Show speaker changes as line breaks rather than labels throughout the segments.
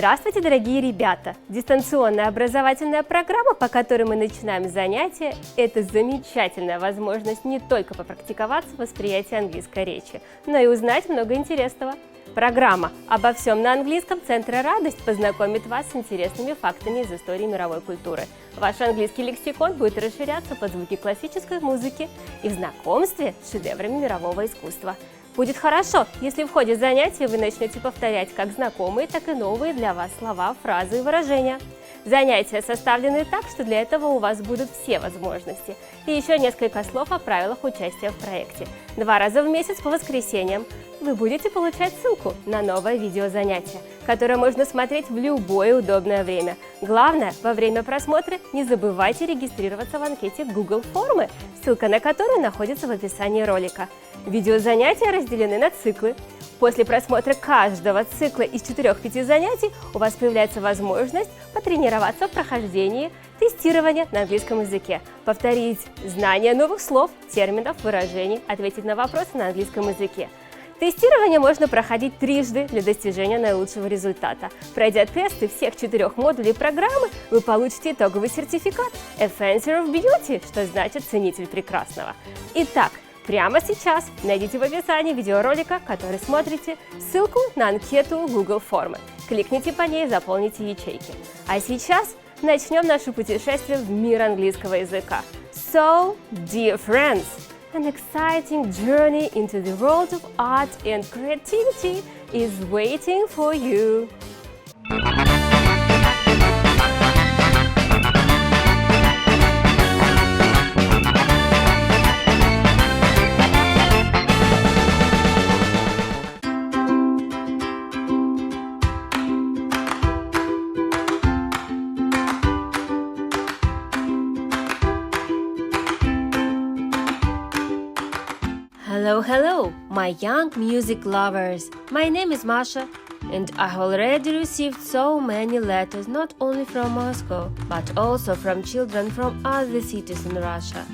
Здравствуйте, дорогие ребята! Дистанционная образовательная программа, по которой мы начинаем занятия, это замечательная возможность не только попрактиковаться в восприятии английской речи, но и узнать много интересного. Программа «Обо всем на английском» Центра «Радость» познакомит вас с интересными фактами из истории мировой культуры. Ваш английский лексикон будет расширяться под звуки классической музыки и в знакомстве с шедеврами мирового искусства. Будет хорошо, если в ходе занятия вы начнете повторять как знакомые, так и новые для вас слова, фразы и выражения. Занятия составлены так, что для этого у вас будут все возможности. И еще несколько слов о правилах участия в проекте. 2 раза в месяц по воскресеньям вы будете получать ссылку на новое видеозанятие, которое можно смотреть в любое удобное время. Главное, во время просмотра не забывайте регистрироваться в анкете Google формы, ссылка на которую находится в описании ролика. Видеозанятия разделены на циклы. После просмотра каждого цикла из 4-5 занятий у вас появляется возможность потренироваться в прохождении тестирования на английском языке, повторить знание новых слов, терминов, выражений, ответить на вопросы на английском языке. Тестирование можно проходить трижды для достижения наилучшего результата. Пройдя тесты всех 4 модулей программы, вы получите итоговый сертификат «A Fencer of Beauty», что значит «ценитель прекрасного». Итак, прямо сейчас найдите в описании видеоролика, который смотрите, ссылку на анкету Google формы. Кликните по ней и заполните ячейки. А сейчас начнем наше путешествие в мир английского языка. So, dear friends, an exciting journey into the world of art and creativity is waiting for you. Hello, hello, my young music lovers! My name is Masha, and I have already received so many letters not only from Moscow, but also from children from other cities in Russia.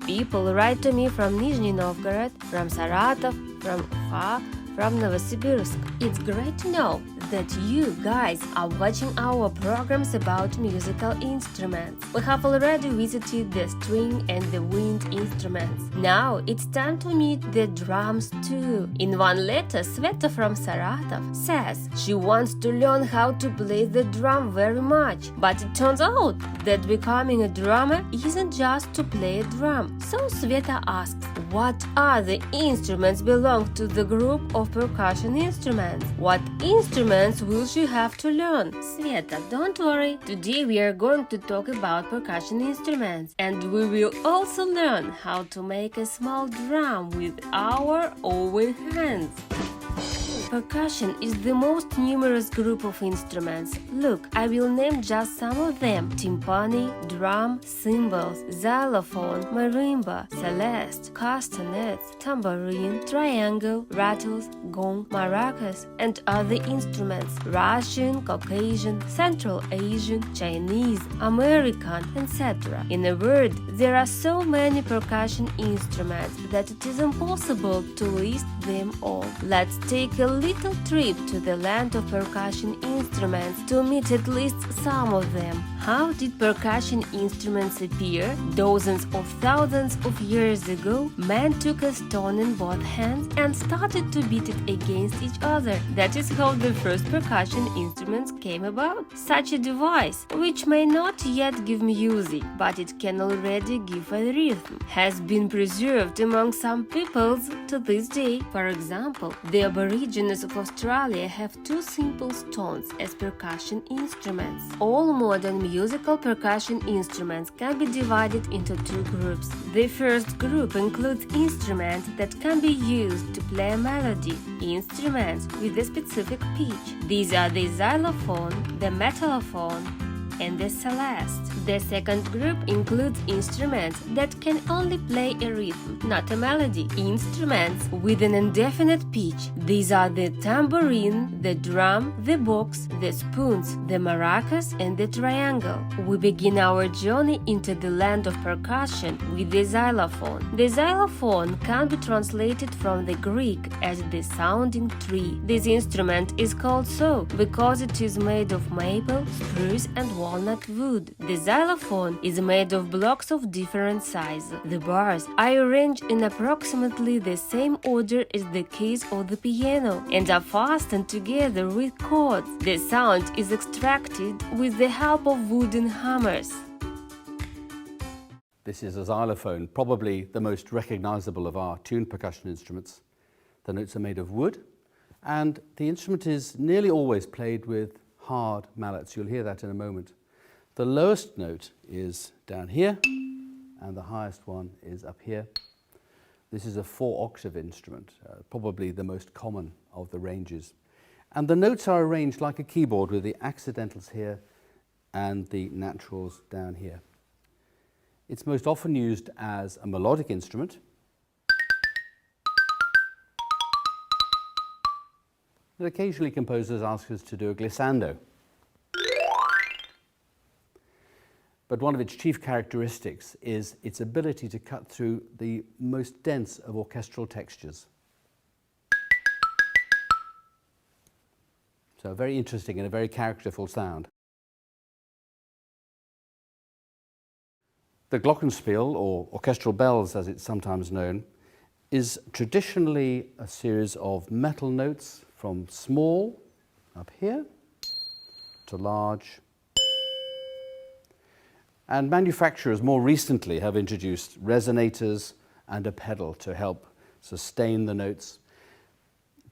People write to me from Nizhny Novgorod, from Saratov, from Ufa, from Novosibirsk. It's great to know that you guys are watching our programs about musical instruments. We have already visited the string and the wind instruments. Now it's time to meet the drums too. In one letter, Sveta from Saratov says she wants to learn how to play the drum very much. But it turns out that becoming a drummer isn't just to play a drum. So Sveta asks, what other instruments belong to the group of percussion instruments? What instruments will she have to learn? Sveta, don't worry. Today we are going to talk about percussion instruments, and we will also learn how to make a small drum with our own hands. Percussion is the most numerous group of instruments. Look, I will name just some of them: timpani, drum, cymbals, xylophone, marimba, celeste, castanets, tambourine, triangle, rattles, gong, maracas, and other instruments: Russian, Caucasian, Central Asian, Chinese, American, etc. In a word, there are so many percussion instruments that it is impossible to list them all. Let's take a little trip to the land of percussion instruments to meet at least some of them. How did percussion instruments appear? Dozens of thousands of years ago, men took a stone in both hands and started to beat it against each other. That is how the first percussion instruments came about. Such a device, which may not yet give music, but it can already give a rhythm, has been preserved among some peoples to this day. For example, the Aborigines of Australia have 2 simple stones as percussion instruments. All modern musical percussion instruments can be divided into 2 groups. The first group includes instruments that can be used to play a melody, instruments with a specific pitch. These are the xylophone, the metallophone, and the celeste. The second group includes instruments that can only play a rhythm, not a melody. Instruments with an indefinite pitch. These are the tambourine, the drum, the box, the spoons, the maracas, and the triangle. We begin our journey into the land of percussion with the xylophone. The xylophone can be translated from the Greek as the sounding tree. This instrument is called so because it is made of maple, spruce, and walnut wood. The xylophone is made of blocks of different sizes. The bars are arranged in approximately the same order as the keys of the piano and are fastened together with cords. The sound is extracted with the help of wooden hammers.
This is a xylophone, probably the most recognizable of our tuned percussion instruments. The notes are made of wood, and the instrument is nearly always played with hard mallets. You'll hear that in a moment. The lowest note is down here, and the highest one is up here. This is a 4-octave instrument, probably the most common of the ranges. And the notes are arranged like a keyboard with the accidentals here and the naturals down here. It's most often used as a melodic instrument. And occasionally composers ask us to do a glissando. But one of its chief characteristics is its ability to cut through the most dense of orchestral textures. So a very interesting and a very characterful sound. The glockenspiel, or orchestral bells as it's sometimes known, is traditionally a series of metal notes from small, up here, to large. And manufacturers more recently have introduced resonators and a pedal to help sustain the notes,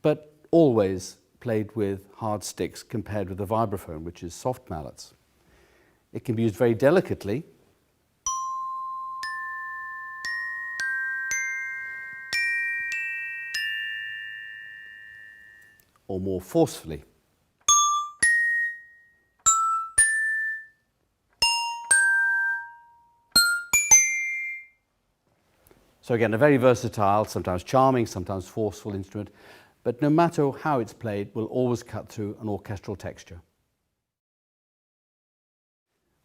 but always played with hard sticks compared with the vibraphone, which is soft mallets. It can be used very delicately, or more forcefully. So again, a very versatile, sometimes charming, sometimes forceful instrument, but no matter how it's played, will always cut through an orchestral texture.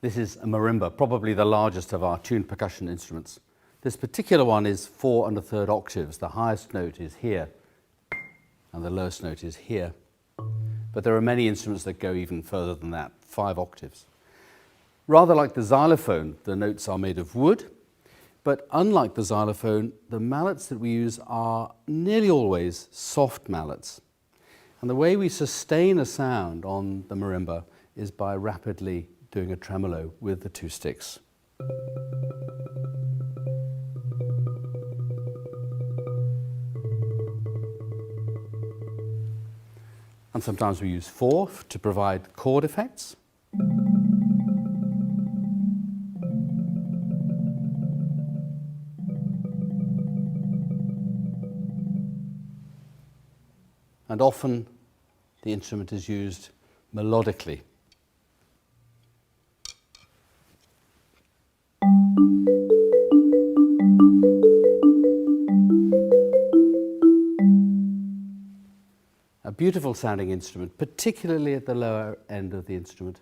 This is a marimba, probably the largest of our tuned percussion instruments. This particular one is 4 1/3 octaves. The highest note is here, and the lowest note is here. But there are many instruments that go even further than that, 5 octaves. Rather like the xylophone, the notes are made of wood, but unlike the xylophone, the mallets that we use are nearly always soft mallets. And the way we sustain a sound on the marimba is by rapidly doing a tremolo with the 2 sticks. And sometimes we use 4 to provide chord effects. And often the instrument is used melodically. A beautiful sounding instrument, particularly at the lower end of the instrument.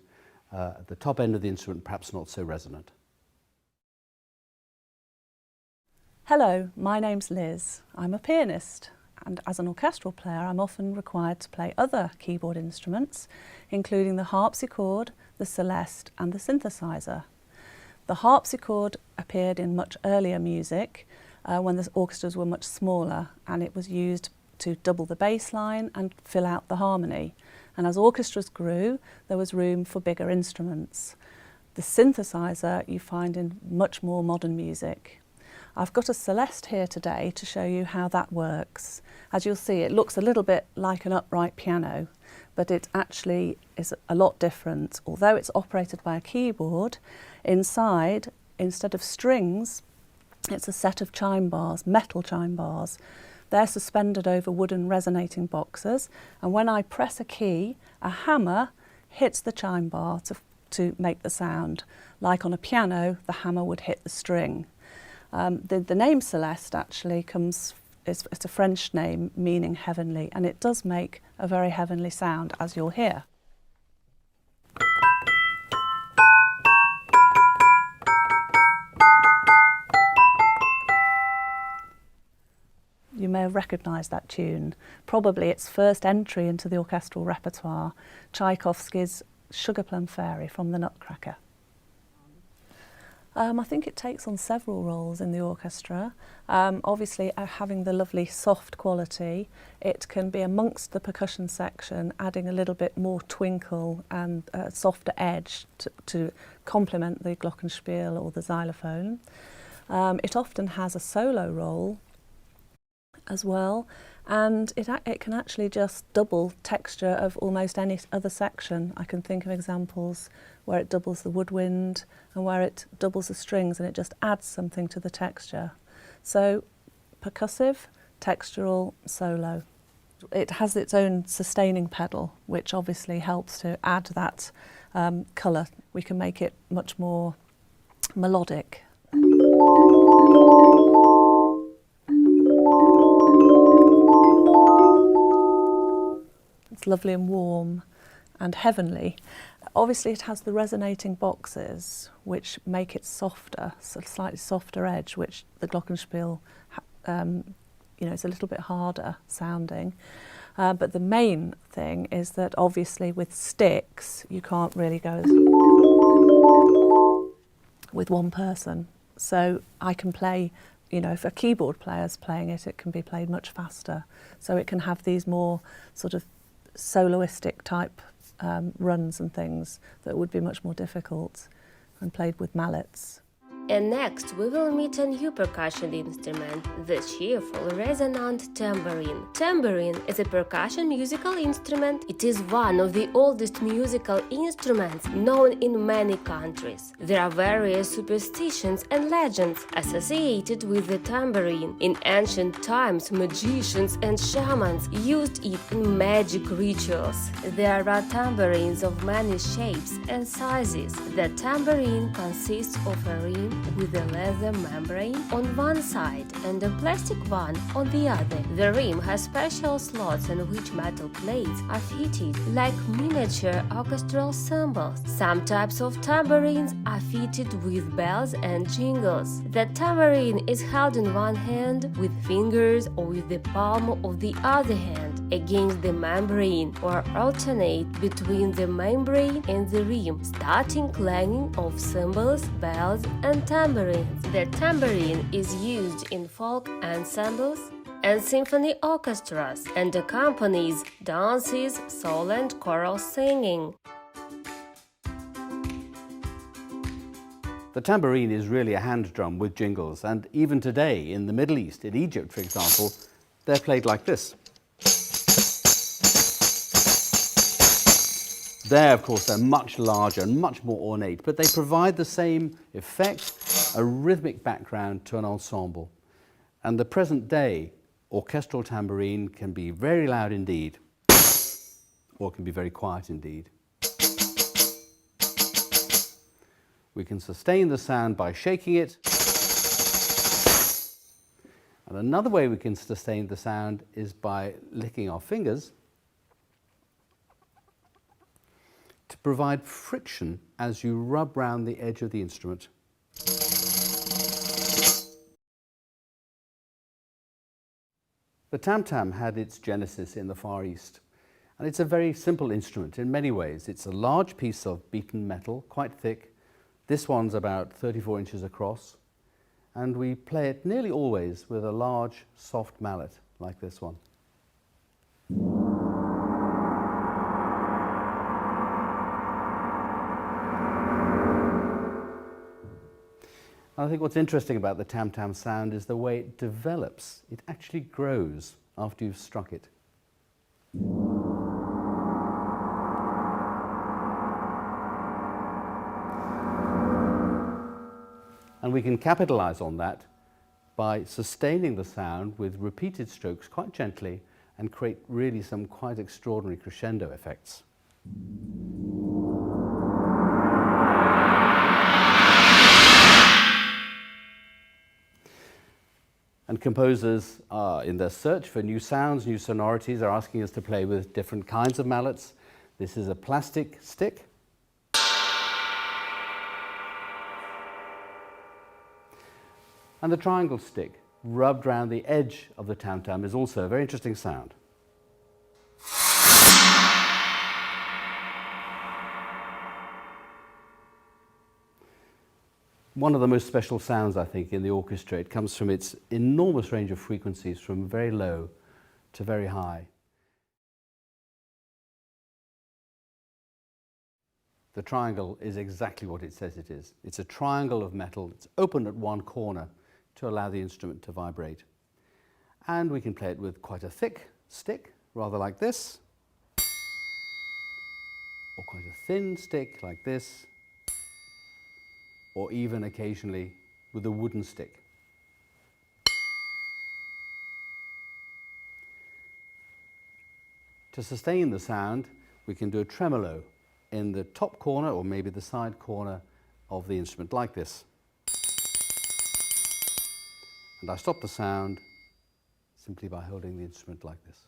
At the top end of the instrument, perhaps not so resonant.
Hello, my name's Liz. I'm a pianist, and as an orchestral player I'm often required to play other keyboard instruments, including the harpsichord, the celeste and the synthesizer. The harpsichord appeared in much earlier music when the orchestras were much smaller, and it was used to double the bass line and fill out the harmony. And as orchestras grew, there was room for bigger instruments. The synthesizer you find in much more modern music. I've got a celeste here today to show you how that works. As you'll see, it looks a little bit like an upright piano, but it actually is a lot different. Although it's operated by a keyboard, inside, instead of strings, it's a set of chime bars, metal chime bars. They're suspended over wooden resonating boxes, and when I press a key, a hammer hits the chime bar to to make the sound. Like on a piano, the hammer would hit the string. The name Celeste actually it's a French name meaning heavenly, and it does make a very heavenly sound, as you'll hear. You may have recognised that tune, probably its first entry into the orchestral repertoire, Tchaikovsky's Sugar Plum Fairy from the Nutcracker. I think it takes on several roles in the orchestra. Obviously, having the lovely soft quality, it can be amongst the percussion section, adding a little bit more twinkle and a softer edge to complement the glockenspiel or the xylophone. It often has a solo role as well, and it can actually just double texture of almost any other section. I can think of examples where it doubles the woodwind and where it doubles the strings, and it just adds something to the texture. So percussive, textural, solo. It has its own sustaining pedal, which obviously helps to add that colour. We can make it much more melodic. It's lovely and warm and heavenly. Obviously it has the resonating boxes which make it softer, so slightly softer edge, which the glockenspiel, it's a little bit harder sounding. But the main thing is that obviously with sticks you can't really go with one person. So I can play, if a keyboard player's playing it, it can be played much faster. So it can have these more sort of soloistic type runs and things that would be much more difficult and played with mallets.
And next we will meet a new percussion instrument, the cheerful resonant tambourine. Tambourine is a percussion musical instrument. It is one of the oldest musical instruments known in many countries. There are various superstitions and legends associated with the tambourine. In ancient times, magicians and shamans used it in magic rituals. There are tambourines of many shapes and sizes. The tambourine consists of a rim with a leather membrane on one side and a plastic one on the other. The rim has special slots in which metal plates are fitted like miniature orchestral cymbals. Some types of tambourines are fitted with bells and jingles. The tambourine is held in one hand with fingers or with the palm of the other hand against the membrane, or alternate between the membrane and the rim, starting clanging of cymbals, bells and tambourines. The tambourine is used in folk ensembles and symphony orchestras and accompanies dances, solo and choral singing.
The tambourine is really a hand drum with jingles, and even today in the Middle East, in Egypt for example, they're played like this. There, of course, they're much larger and much more ornate, but they provide the same effect, a rhythmic background to an ensemble. And the present day orchestral tambourine can be very loud indeed, or can be very quiet indeed. We can sustain the sound by shaking it. And another way we can sustain the sound is by licking our fingers to provide friction as you rub round the edge of the instrument. The tam-tam had its genesis in the Far East, and it's a very simple instrument in many ways. It's a large piece of beaten metal, quite thick. This one's about 34 inches across, and we play it nearly always with a large, soft mallet like this one. I think what's interesting about the tam-tam sound is the way it develops. It actually grows after you've struck it. And we can capitalize on that by sustaining the sound with repeated strokes quite gently and create really some quite extraordinary crescendo effects. composers are in their search for new sounds, new sonorities, are asking us to play with different kinds of mallets. This is a plastic stick. And the triangle stick, rubbed around the edge of the tam-tam, is also a very interesting sound. One of the most special sounds, I think, in the orchestra. It comes from its enormous range of frequencies, from very low to very high. The triangle is exactly what it says it is. It's a triangle of metal. It's open at one corner to allow the instrument to vibrate. And we can play it with quite a thick stick, rather like this, or quite a thin stick like this, or even occasionally with a wooden stick. To sustain the sound, we can do a tremolo in the top corner or maybe the side corner of the instrument, like this. And I stop the sound simply by holding the instrument like this.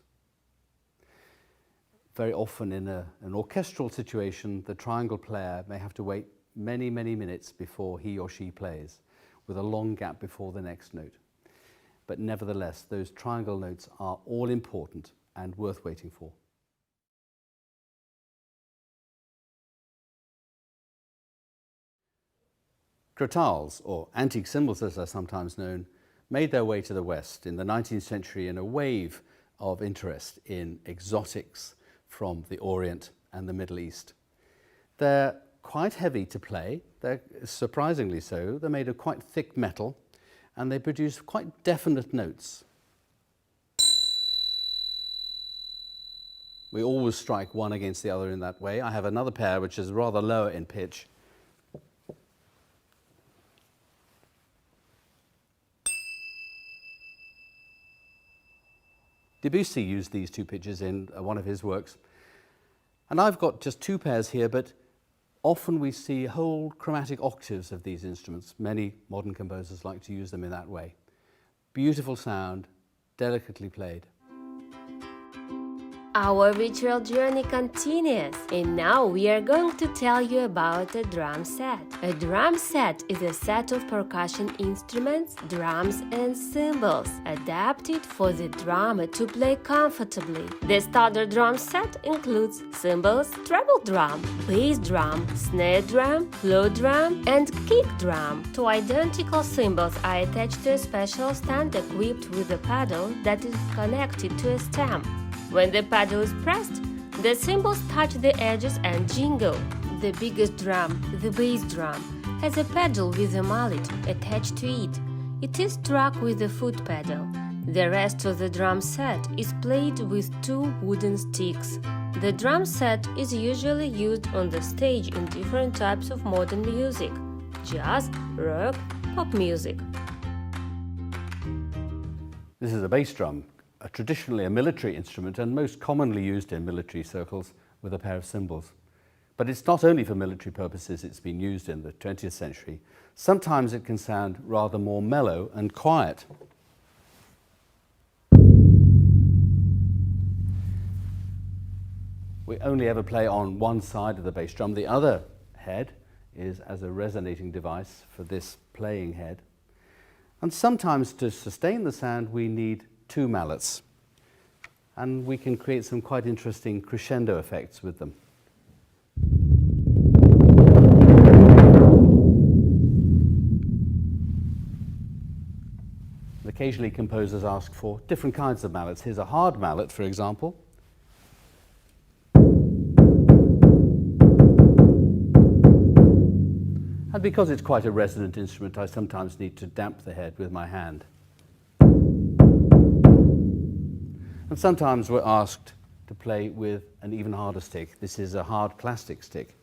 Very often in an orchestral situation, the triangle player may have to wait many, many minutes before he or she plays, with a long gap before the next note. But nevertheless, those triangle notes are all important and worth waiting for. Crotales, or antique cymbals as they're sometimes known, made their way to the West in the 19th century in a wave of interest in exotics from the Orient and the Middle East. They're quite heavy to play, they're surprisingly so. They're made of quite thick metal and they produce quite definite notes. We always strike one against the other in that way. I have another pair which is rather lower in pitch. Debussy used these two pitches in one of his works. And I've got just two pairs here, but often we see whole chromatic octaves of these instruments. Many modern composers like to use them in that way. Beautiful sound, delicately played.
Our virtual journey continues, and now we are going to tell you about a drum set. A drum set is a set of percussion instruments, drums and cymbals, adapted for the drummer to play comfortably. The standard drum set includes cymbals, treble drum, bass drum, snare drum, floor drum, and kick drum. Two identical cymbals are attached to a special stand equipped with a pedal that is connected to a stem. When the pedal is pressed, the cymbals touch the edges and jingle. The biggest drum, the bass drum, has a pedal with a mallet attached to it. It is struck with the foot pedal. The rest of the drum set is played with two wooden sticks. The drum set is usually used on the stage in different types of modern music: jazz, rock, pop music.
This is a bass drum. Traditionally a military instrument and most commonly used in military circles with a pair of cymbals. But it's not only for military purposes it's been used in the 20th century. Sometimes it can sound rather more mellow and quiet. We only ever play on one side of the bass drum. The other head is as a resonating device for this playing head. And sometimes to sustain the sound we need two mallets, and we can create some quite interesting crescendo effects with them. Occasionally composers ask for different kinds of mallets. Here's a hard mallet, for example. And because it's quite a resonant instrument, I sometimes need to damp the head with my hand. And sometimes we're asked to play with an even harder stick. This is a hard plastic stick.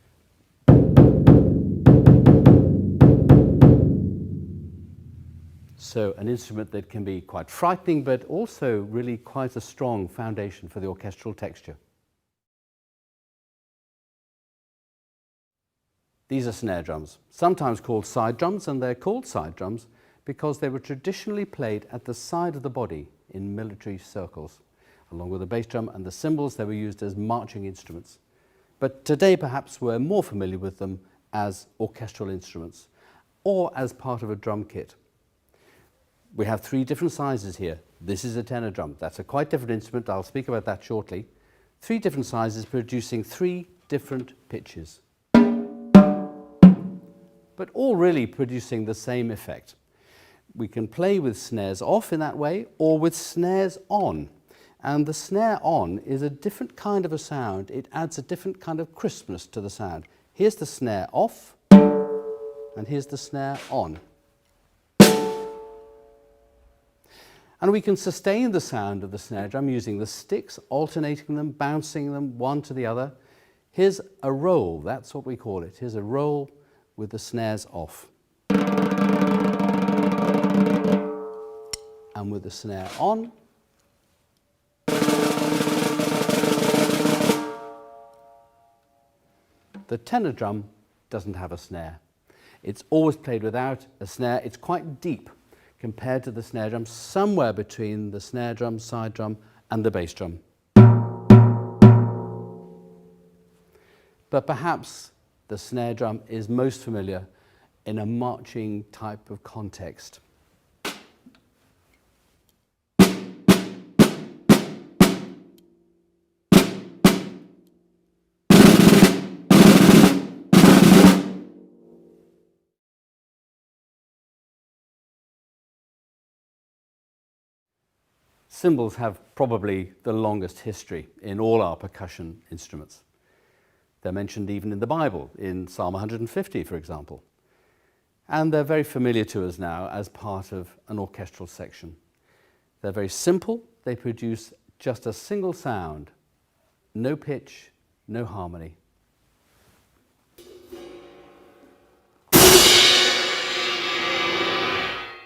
So an instrument that can be quite frightening, but also really quite a strong foundation for the orchestral texture. These are snare drums, sometimes called side drums, and they're called side drums because they were traditionally played at the side of the body in military circles. Along with the bass drum and the cymbals, they were used as marching instruments. But today perhaps we're more familiar with them as orchestral instruments or as part of a drum kit. We have three different sizes here. This is a tenor drum. That's a quite different instrument. I'll speak about that shortly. Three different sizes producing three different pitches, but all really producing the same effect. We can play with snares off in that way or with snares on. And the snare on is a different kind of a sound. It adds a different kind of crispness to the sound. Here's the snare off, and here's the snare on. And we can sustain the sound of the snare drum using the sticks, alternating them, bouncing them one to the other. Here's a roll, that's what we call it. Here's a roll with the snares off. And with the snare on. The tenor drum doesn't have a snare. It's always played without a snare. It's quite deep compared to the snare drum, somewhere between the snare drum, side drum, and the bass drum. But perhaps the snare drum is most familiar in a marching type of context. Cymbals have probably the longest history in all our percussion instruments. They're mentioned even in the Bible, in Psalm 150, for example. And they're very familiar to us now as part of an orchestral section. They're very simple. They produce just a single sound, no pitch, no harmony.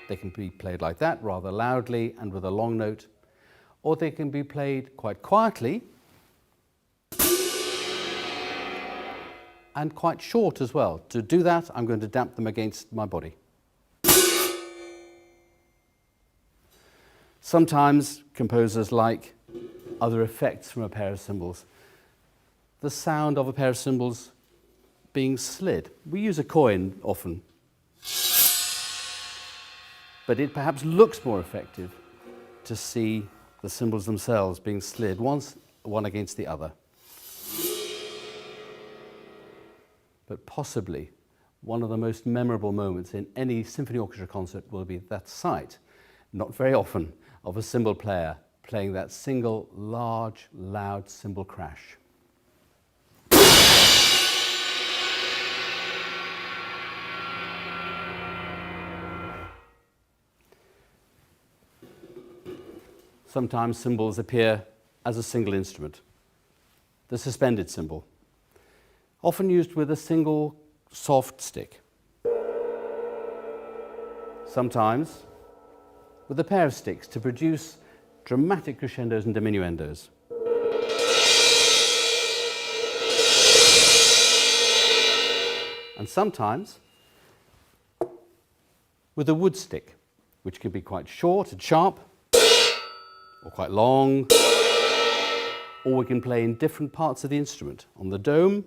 They can be played like that, rather loudly and with a long note, or they can be played quite quietly and quite short as well. To do that, I'm going to damp them against my body. Sometimes composers like other effects from a pair of cymbals. The sound of a pair of cymbals being slid. We use a coin often, but it perhaps looks more effective to see the cymbals themselves being slid one against the other. But possibly one of the most memorable moments in any symphony orchestra concert will be that sight, not very often, of a cymbal player playing that single large, loud cymbal crash. Sometimes cymbals appear as a single instrument. The suspended cymbal, often used with a single soft stick. Sometimes with a pair of sticks to produce dramatic crescendos and diminuendos. And sometimes with a wood stick, which can be quite short and sharp, or quite long, or we can play in different parts of the instrument, on the dome,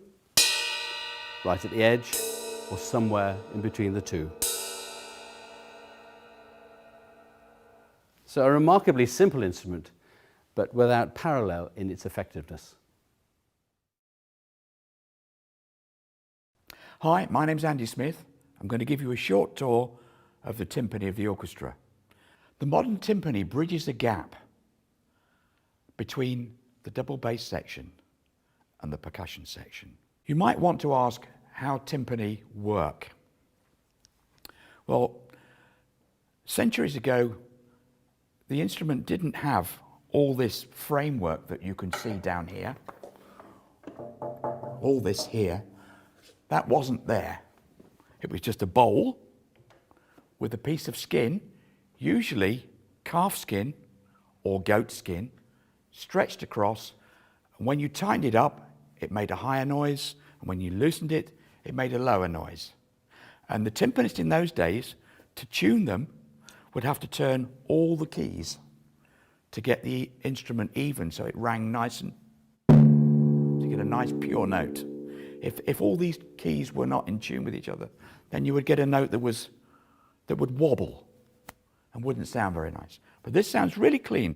right at the edge, or somewhere in between the two. So a remarkably simple instrument, but without parallel in its effectiveness.
Hi, my name's Andy Smith. I'm going to give you a short tour of the timpani of the orchestra. The modern timpani bridges a gap between the double bass section and the percussion section. You might want to ask how timpani work. Well, centuries ago, the instrument didn't have all this framework that you can see down here. All this here, that wasn't there. It was just a bowl with a piece of skin, usually calf skin or goat skin, stretched across, and when you tightened it up, it made a higher noise, and when you loosened it, it made a lower noise. And the timpanist in those days, to tune them, would have to turn all the keys to get the instrument even so it rang nice and to get a nice pure note. If all these keys were not in tune with each other, then you would get a note that would wobble and wouldn't sound very nice. But this sounds really clean.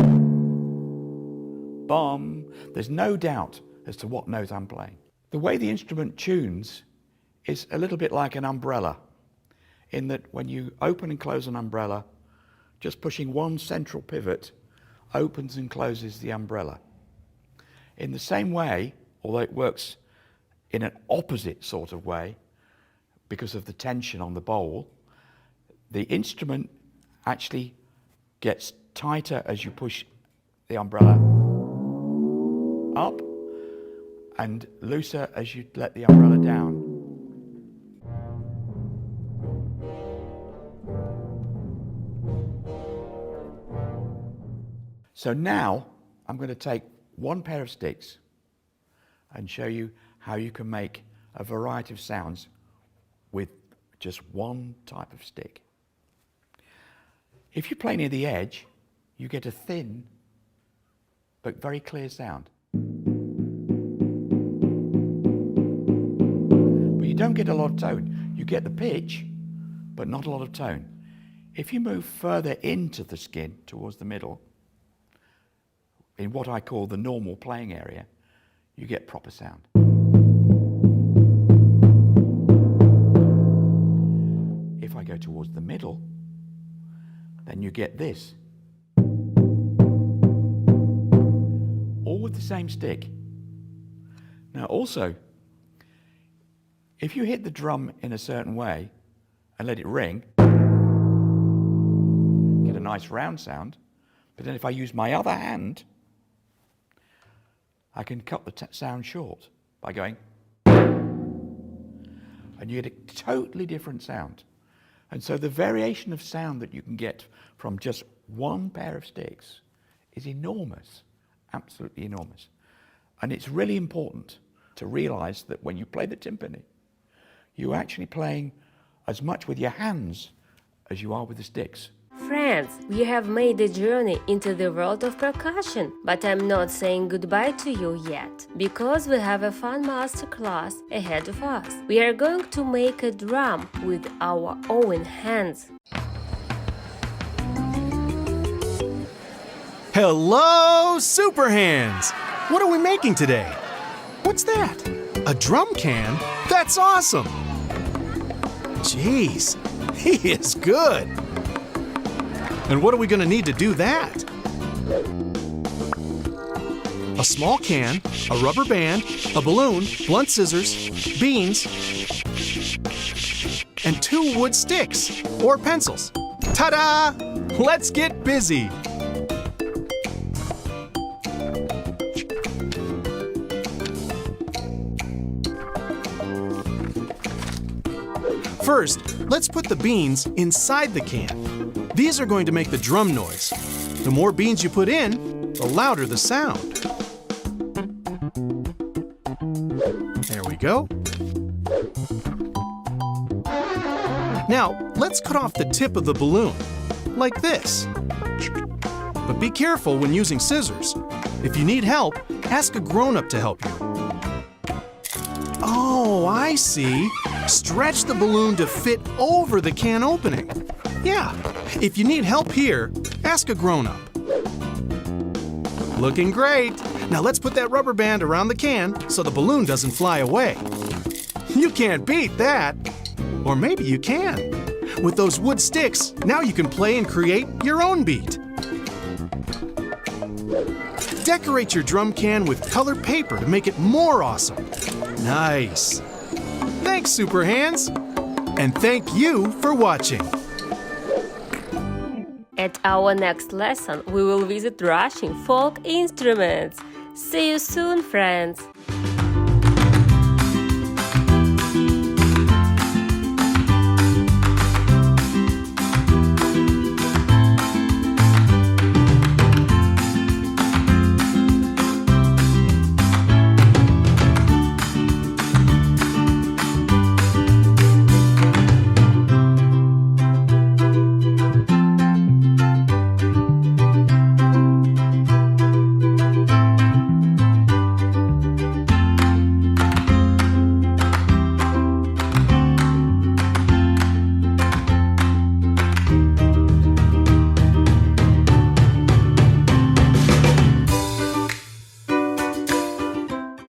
Bum. There's no doubt as to what note I'm playing. The way the instrument tunes is a little bit like an umbrella, in that when you open and close an umbrella, just pushing one central pivot opens and closes the umbrella. In the same way, although it works in an opposite sort of way because of the tension on the bowl, the instrument actually gets tighter as you push the umbrella up and looser as you let the umbrella down. So now I'm going to take one pair of sticks and show you how you can make a variety of sounds with just one type of stick. If you play near the edge, you get a thin but very clear sound. But you don't get a lot of tone. You get the pitch, but not a lot of tone. If you move further into the skin towards the middle, in what I call the normal playing area, you get proper sound. If I go towards the middle, then you get this. All with the same stick. Now also, if you hit the drum in a certain way and let it ring, you get a nice round sound. But then if I use my other hand, I can cut the sound short by going, and you get a totally different sound. And so the variation of sound that you can get from just one pair of sticks is enormous, absolutely enormous. And it's really important to realize that when you play the timpani, you're actually playing as much with your hands as you are with the sticks.
Friends, we have made a journey into the world of percussion, but I'm not saying goodbye to you yet, because we have a fun masterclass ahead of us. We are going to make a drum with our own hands.
Hello, Super Hands! What are we making today? What's that? A drum can? That's awesome! Jeez, he is good! And what are we going to need to do that? A small can, a rubber band, a balloon, blunt scissors, beans, and 2 wood sticks or pencils. Ta-da! Let's get busy! First, let's put the beans inside the can. These are going to make the drum noise. The more beans you put in, the louder the sound. There we go. Now, let's cut off the tip of the balloon, like this. But be careful when using scissors. If you need help, ask a grown-up to help you. Oh, I see. Stretch the balloon to fit over the can opening. Yeah, if you need help here, ask a grown-up. Looking great. Now let's put that rubber band around the can so the balloon doesn't fly away. You can't beat that. Or maybe you can. With those wood sticks, now you can play and create your own beat. Decorate your drum can with colored paper to make it more awesome. Nice. Thanks, Super Hands. And thank you for watching.
At our next lesson, we will visit Russian folk instruments. See you soon, friends!